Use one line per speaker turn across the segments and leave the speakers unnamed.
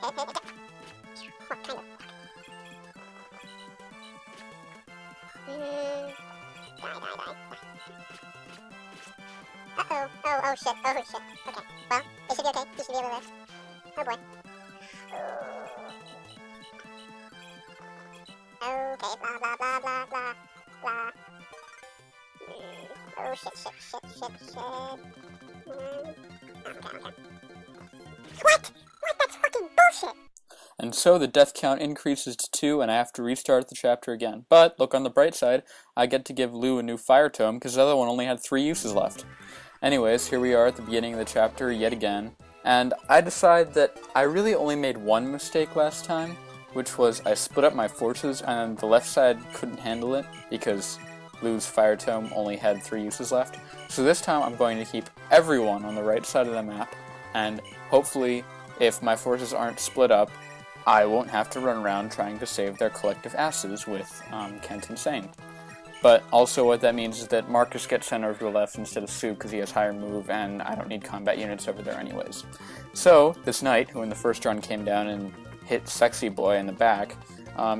What kind of fuck? Die. Uh-oh. Oh shit. Okay. Well, it should be okay. He should be able to... Oh boy. Okay, blah. Oh shit. Okay. What? That's fucking bullshit!
And so the death count increases to 2, and I have to restart the chapter again. But, look on the bright side, I get to give Lou a new fire tome, because the other one only had 3 uses left. Anyways, here we are at the beginning of the chapter yet again, and I decide that I really only made one mistake last time, which was I split up my forces, and the left side couldn't handle it, because Lou's fire tome only had 3 uses left. So this time I'm going to keep everyone on the right side of the map, and hopefully, if my forces aren't split up, I won't have to run around trying to save their collective asses with Kent and Sane. But also what that means is that Marcus gets sent over to the left instead of Sue because he has higher move, and I don't need combat units over there anyways. So, this knight, who in the first run came down and hit Sexy Boy in the back,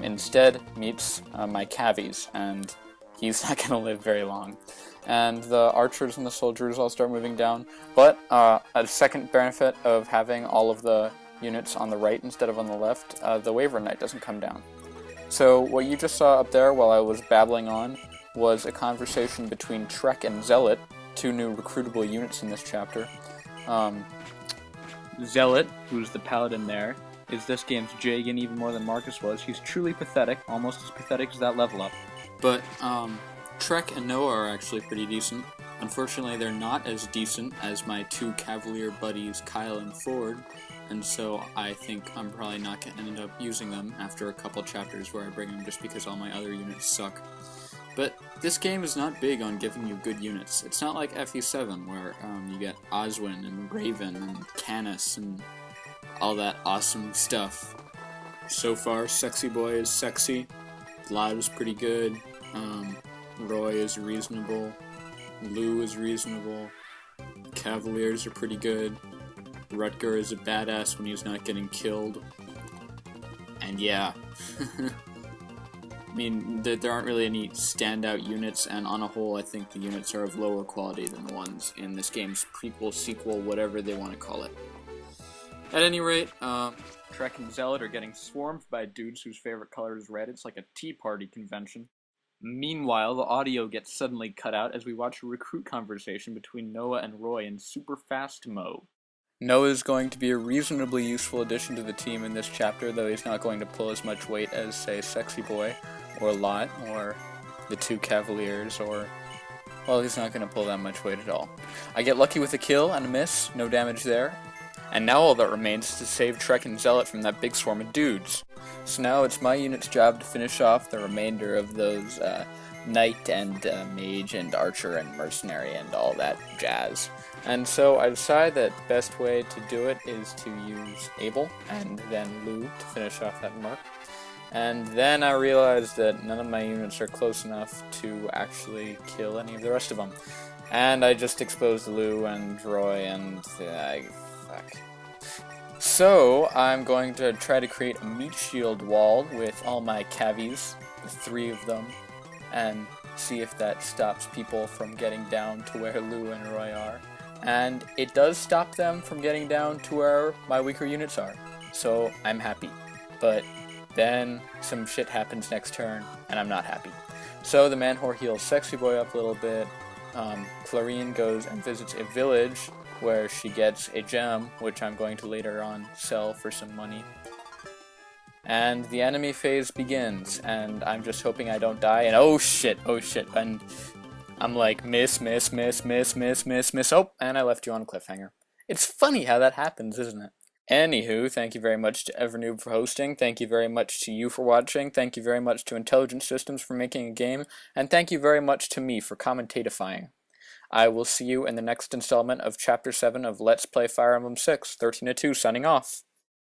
instead meets my cavies, and he's not going to live very long. And the archers and the soldiers all start moving down, but a second benefit of having all of the units on the right instead of on the left, the Waver Knight doesn't come down. So what you just saw up there while I was babbling on was a conversation between Trek and Zealot, 2 new recruitable units in this chapter. Zealot, who's the paladin there, is this game's Jaegan even more than Marcus was. He's truly pathetic, almost as pathetic as that level up. But Trek and Noah are actually pretty decent. Unfortunately, they're not as decent as my 2 Cavalier buddies, Kyle and Ford, and so I think I'm probably not going to end up using them after a couple chapters where I bring them just because all my other units suck. But this game is not big on giving you good units. It's not like FE7 where you get Oswin and Raven and Canis and all that awesome stuff. So far, Sexy Boy is sexy, Vlad is pretty good, Roy is reasonable, Lou is reasonable, Cavaliers are pretty good, Rutger is a badass when he's not getting killed, and yeah. I mean, there aren't really any standout units, and on a whole, I think the units are of lower quality than the ones in this game's prequel, sequel, whatever they want to call it. At any rate, Trek and Zealot are getting swarmed by dudes whose favorite color is red. It's like a Tea Party convention. Meanwhile, the audio gets suddenly cut out as we watch a recruit conversation between Noah and Roy in super fast mode. Noah is going to be a reasonably useful addition to the team in this chapter, though he's not going to pull as much weight as, say, Sexy Boy, or Lot, or the 2 Cavaliers, or... well, he's not going to pull that much weight at all. I get lucky with a kill and a miss, no damage there. And now all that remains is to save Trek and Zealot from that big swarm of dudes. So now it's my unit's job to finish off the remainder of those Knight and Mage and Archer and Mercenary and all that jazz. And so I decide that the best way to do it is to use Abel and then Lou to finish off that mark. And then I realized that none of my units are close enough to actually kill any of the rest of them. And I just exposed Lou and Roy and... fuck. So I'm going to try to create a meat shield wall with all my cavies, the 3 of them, and see if that stops people from getting down to where Lou and Roy are. And it does stop them from getting down to where my weaker units are, so I'm happy. But then some shit happens next turn, and I'm not happy. So the man-whore heals Sexy Boy up a little bit. Clarine goes and visits a village where she gets a gem, which I'm going to later on sell for some money. And the enemy phase begins, and I'm just hoping I don't die, and oh shit, and I'm like, miss, oh, and I left you on a cliffhanger. It's funny how that happens, isn't it? Anywho, thank you very much to Evernoob for hosting, thank you very much to you for watching, thank you very much to Intelligent Systems for making a game, and thank you very much to me for commentatifying. I will see you in the next installment of Chapter 7 of Let's Play Fire Emblem 6, 13-2, signing off.